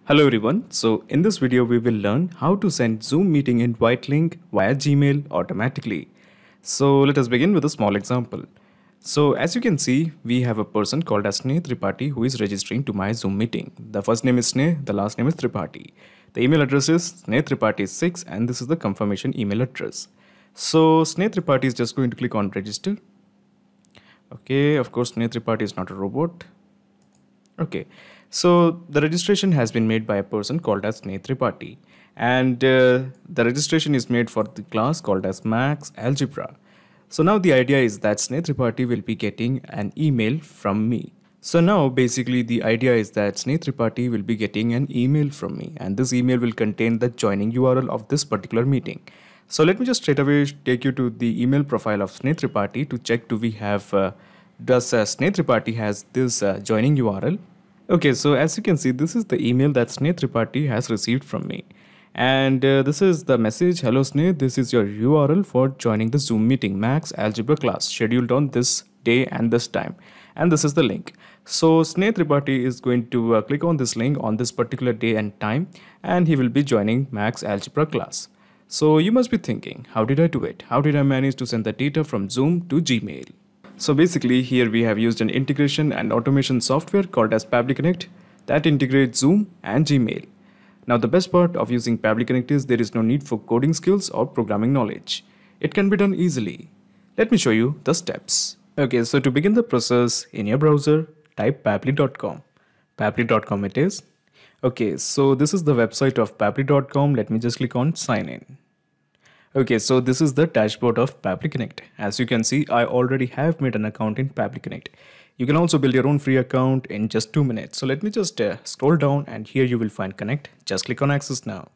Hello everyone. So in this video we will learn how to send Zoom meeting invite link via Gmail automatically. So let us begin with a small example. So as you can see, we have a person called as Sneh Tripathi who is registering to my Zoom meeting. The first name is Sneh, the last name is Tripathi. The email address is snehtripathi6 and this is the confirmation email address. So Sneh Tripathi is just going to click on register. Okay, of course Sneh Tripathi is not a robot. Okay, so the registration has been made by a person called as Sneh Tripathi, and the registration is made for the class called as Max Algebra. So now the idea is that Sneh Tripathi will be getting an email from me. So now basically the idea is that Sneh Tripathi will be getting an email from me, and this email will contain the joining URL of this particular meeting. So let me just straight away take you to the email profile of Sneh Tripathi to check do we have does Sneh Tripathi has this joining URL. Okay, so as you can see, this is the email that Sneh Tripathi has received from me. And this is the message, hello Sneh, this is your URL for joining the Zoom meeting, Max Algebra class, scheduled on this day and this time. And this is the link. So Sneh Tripathi is going to click on this link on this particular day and time, and he will be joining Max Algebra class. So you must be thinking, how did I do it? How did I manage to send the data from Zoom to Gmail? So basically here we have used an integration and automation software called as Pabbly Connect that integrates Zoom and Gmail. Now the best part of using Pabbly Connect is there is no need for coding skills or programming knowledge. It can be done easily. Let me show you the steps. Okay, so to begin the process in your browser, type pabbly.com. Pabbly.com it is. Okay, so this is the website of pabbly.com. Let me just click on sign in. Okay, so this is the dashboard of Pabbly Connect. As you can see, I already have made an account in Pabbly Connect. You can also build your own free account in just 2 minutes. So let me just scroll down and here you will find Connect. Just click on Access now.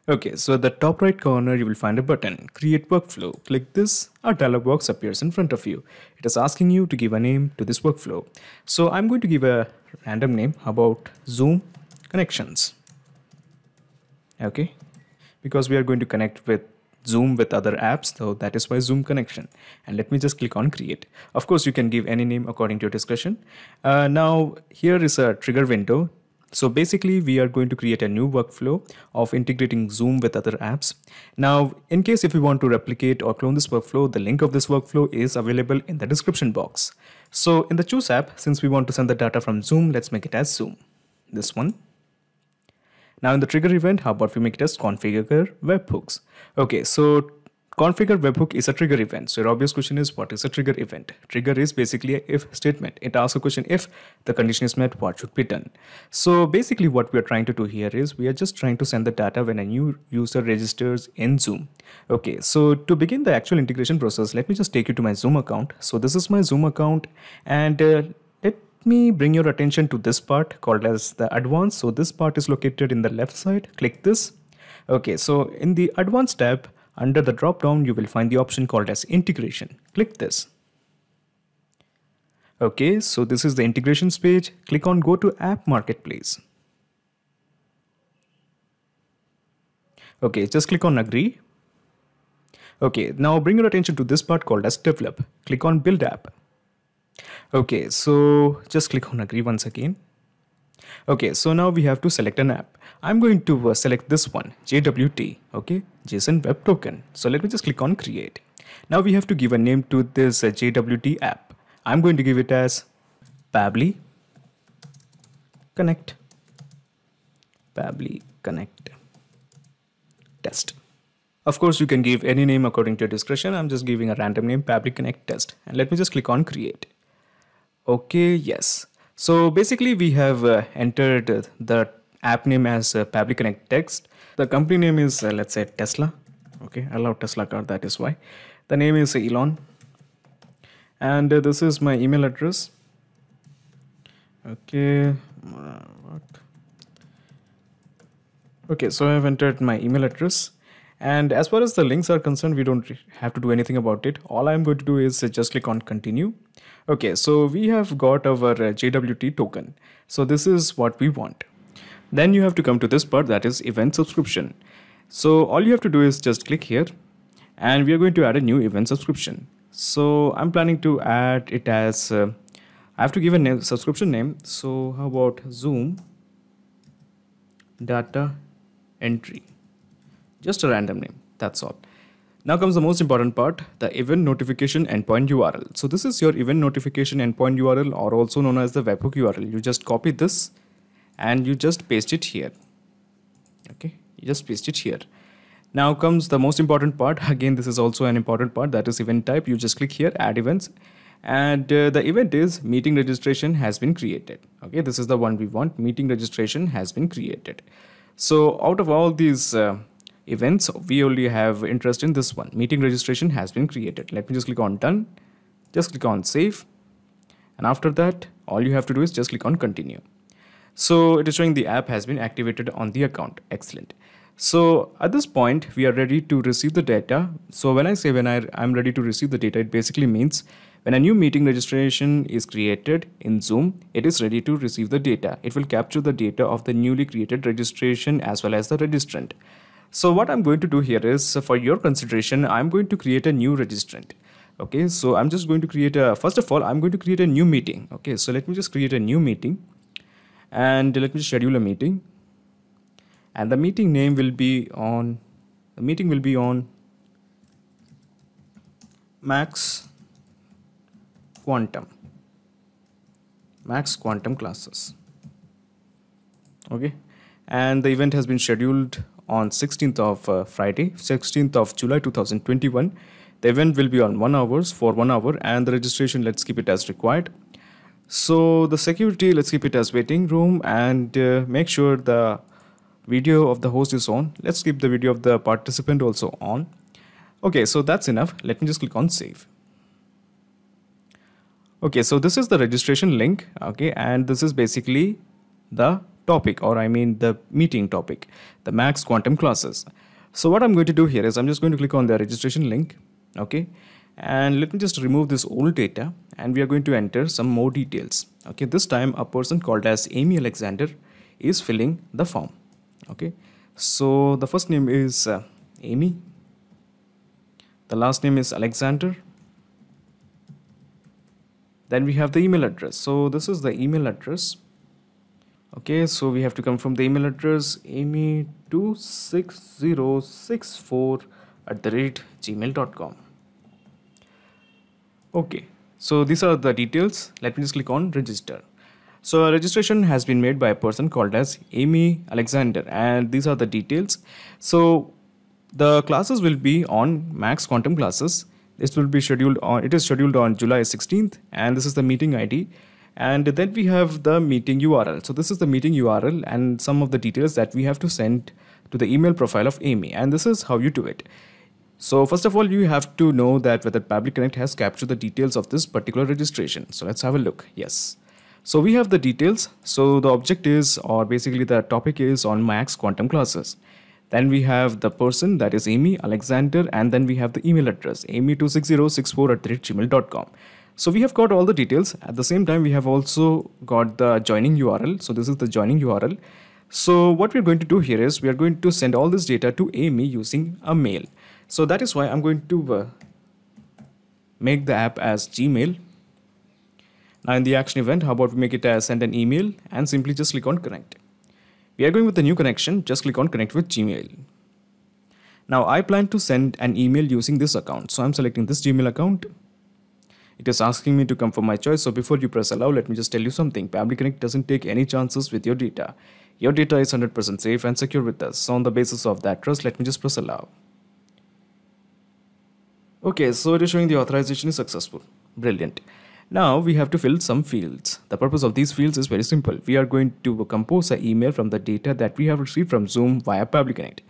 Okay, so at the top right corner, you will find a button, Create Workflow. Click this, a dialog box appears in front of you. It is asking you to give a name to this workflow. So I'm going to give a random name about Zoom Connections. Okay, because we are going to connect with Zoom with other apps, so that is why Zoom connection. And let me just click on create. Of course, you can give any name according to your discretion. Now here is a trigger window. So basically we are going to create a new workflow of integrating Zoom with other apps. Now, in case if you want to replicate or clone this workflow, the link of this workflow is available in the description box. So in the choose app, since we want to send the data from Zoom, let's make it as Zoom. This one. Now in the trigger event, how about we make it as configure webhooks? Okay, so configure webhook is a trigger event. So your obvious question is, what is a trigger event? Trigger is basically a if statement. It asks a question, if the condition is met, what should be done? So basically what we are trying to do here is we are just trying to send the data when a new user registers in Zoom. Okay, so to begin the actual integration process, let me just take you to my Zoom account. So this is my Zoom account, and let me bring your attention to this part called as the advanced. So this part is located in the left side. Click this. Okay, so in the advanced tab under the drop down you will find the option called as integration. Click this. Okay, so this is the integrations page. Click on go to app marketplace. Okay, just click on agree. Okay, now bring your attention to this part called as develop. Click on build app. Okay, so just click on agree once again. Okay, so now we have to select an app. I'm going to select this one, JWT, okay, JSON Web Token. So let me just click on create. Now we have to give a name to this JWT app. I'm going to give it as Pabbly Connect. Pabbly Connect Test. Of course, you can give any name according to your discretion. I'm just giving a random name, Pabbly Connect Test. And let me just click on create. Okay, yes. So basically we have entered the app name as Pabbly Connect Text. The company name is let's say Tesla. Okay, I love Tesla car, that is why. The name is Elon. And this is my email address. Okay, okay, so I have entered my email address. And as far as the links are concerned, we don't have to do anything about it. All I'm going to do is just click on continue. Okay, so we have got our JWT token. So this is what we want. Then you have to come to this part, that is event subscription. So all you have to do is just click here and we are going to add a new event subscription. So I'm planning to add it as I have to give a name, subscription name. So how about Zoom data entry? Just a random name. That's all. Now comes the most important part, the event notification endpoint URL. So this is your event notification endpoint URL, or also known as the webhook URL. You just copy this and you just paste it here. Okay, you just paste it here. Now comes the most important part. Again, this is also an important part, that is event type. You just click here, add events, and the event is meeting registration has been created. Okay, this is the one we want, meeting registration has been created. So out of all these events, we only have interest in this one, meeting registration has been created. Let me just click on done, just click on save, and after that all you have to do is just click on continue. So it is showing the app has been activated on the account. Excellent. So at this point we are ready to receive the data. So when I say I'm ready to receive the data, it basically means when a new meeting registration is created in Zoom, it is ready to receive the data. It will capture the data of the newly created registration as well as the registrant. So what I'm going to do here is, for your consideration, I'm going to create a new registrant. Okay, so I'm just going to create first of all, I'm going to create a new meeting. Okay, so let me just create a new meeting and let me schedule a meeting. And the meeting name will be on, Max Quantum classes. Okay, and the event has been scheduled on 16th of Friday, 16th of July 2021. The event will be on 1 hour for 1 hour, and the registration, let's keep it as required. So the security, let's keep it as waiting room, and make sure the video of the host is on. Let's keep the video of the participant also on. Okay, so that's enough. Let me just click on save. Okay, so this is the registration link. Okay, and this is basically the topic, or I mean the meeting topic, the Max Quantum classes. So what I'm going to do here is I'm just going to click on the registration link. Okay, and let me just remove this old data, and we are going to enter some more details. Okay, this time a person called as Amy Alexander is filling the form. Okay, so the first name is Amy, the last name is Alexander, then we have the email address. So this is the email address. Okay, so we have to confirm the email address, amy26064@gmail.com. Okay, so these are the details. Let me just click on register. So a registration has been made by a person called as Amy Alexander, and these are the details. So the classes will be on Max Quantum classes. This will be scheduled on, it is scheduled on July 16th, and this is the meeting ID. And then we have the meeting URL. So this is the meeting URL and some of the details that we have to send to the email profile of Amy, and this is how you do it. So first of all, you have to know that whether Pabbly Connect has captured the details of this particular registration. So let's have a look. Yes. So we have the details. So the object is, or basically the topic is on Max Quantum classes. Then we have the person, that is Amy Alexander, and then we have the email address, amy26064@gmail.com. So we have got all the details. At the same time, we have also got the joining URL. So this is the joining URL. So what we're going to do here is we are going to send all this data to Amy using a mail. So that is why I'm going to make the app as Gmail. Now in the action event, how about we make it as send an email, and simply just click on connect. We are going with the new connection, just click on connect with Gmail. Now I plan to send an email using this account. So I'm selecting this Gmail account. It is asking me to confirm my choice. So before you press allow, let me just tell you something. Pabbly Connect doesn't take any chances with your data. Your data is 100% safe and secure with us. So on the basis of that trust, let me just press allow. Okay, so it is showing the authorization is successful. Brilliant. Now we have to fill some fields. The purpose of these fields is very simple. We are going to compose an email from the data that we have received from Zoom via Pabbly Connect.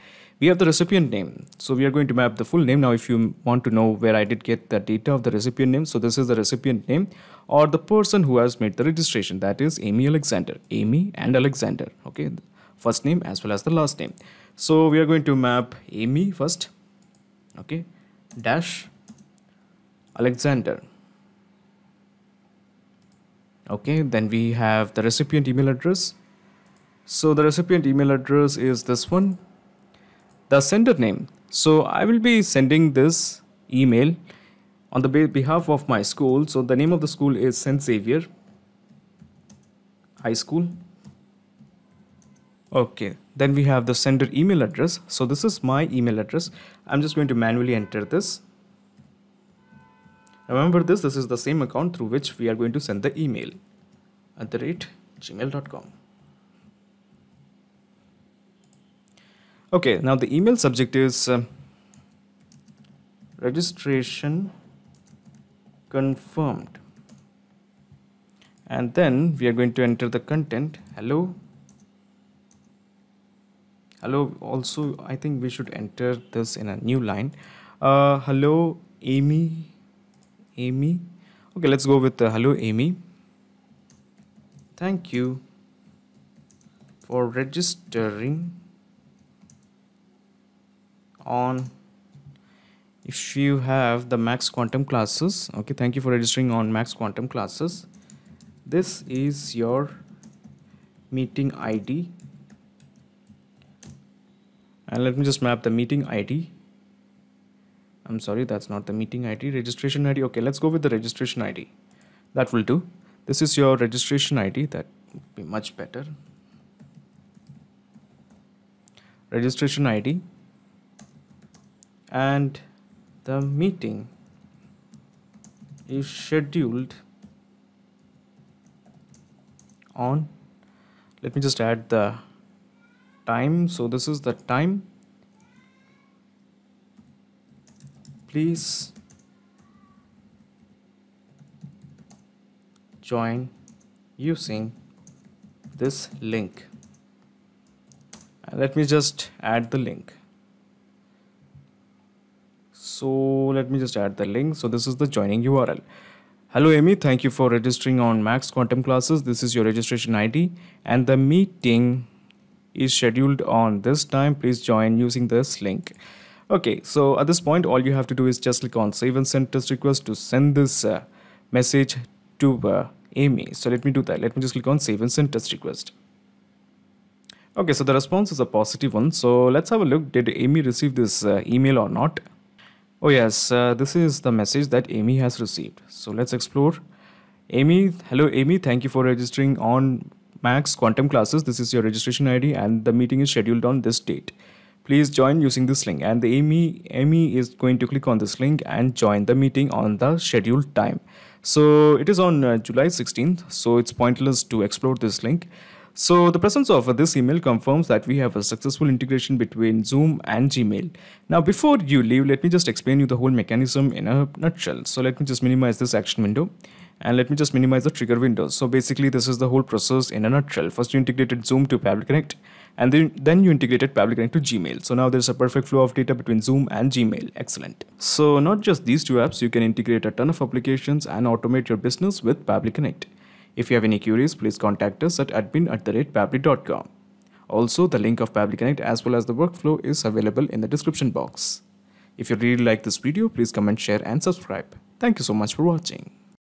We have the recipient name. So we are going to map the full name. Now if you want to know where I did get the data of the recipient name, so this is the recipient name or the person who has made the registration, that is Amy Alexander. Amy and Alexander. Okay, first name as well as the last name. So we are going to map Amy first. Okay, dash Alexander. Okay, then we have the recipient email address. So the recipient email address is this one. The sender name. So I will be sending this email on the behalf of my school. So the name of the school is St. Xavier. high school. Okay, then we have the sender email address. So this is my email address. I'm just going to manually enter this. Remember this is the same account through which we are going to send the email @gmail.com. Okay, now the email subject is registration confirmed. And then we are going to enter the content. Hello. Also, I think we should enter this in a new line. Hello, Amy. Okay, let's go with hello, Amy. Thank you for registering on if you have the Max Quantum classes. Okay, thank you for registering on Max Quantum classes. This is your meeting ID. And let me just map the meeting ID. I'm sorry, that's not the meeting ID. Registration ID. Okay, let's go with the registration ID. That will do. This is your registration ID. That would be much better. Registration ID. And the meeting is scheduled on. Let me just add the time. So this is the time. Please join using this link. And let me just add the link. So let me just add the link. So this is the joining URL. Hello Amy, thank you for registering on Max Quantum classes. This is your registration ID and the meeting is scheduled on this time. Please join using this link. Okay, so at this point all you have to do is just click on save and send test request to send this message to Amy. So let me do that. Let me just click on save and send test request. Okay, so the response is a positive one. So let's have a look. Did Amy receive this email or not? Oh yes, this is the message that Amy has received. So let's explore. Amy, hello Amy, thank you for registering on Max Quantum classes. This is your registration ID and the meeting is scheduled on this date. Please join using this link. And the Amy is going to click on this link and join the meeting on the scheduled time. So it is on July 16th. So it's pointless to explore this link. So the presence of this email confirms that we have a successful integration between Zoom and Gmail. Now before you leave, let me just explain you the whole mechanism in a nutshell. So let me just minimize this action window and let me just minimize the trigger window. So basically this is the whole process in a nutshell. First you integrated Zoom to Pabbly Connect and then you integrated Pabbly Connect to Gmail. So now there's a perfect flow of data between Zoom and Gmail. Excellent. So not just these two apps, you can integrate a ton of applications and automate your business with Pabbly Connect. If you have any queries, please contact us at admin@pabbly.com. Also, the link of Pabbly Connect as well as the workflow is available in the description box. If you really like this video, please comment, share and subscribe. Thank you so much for watching.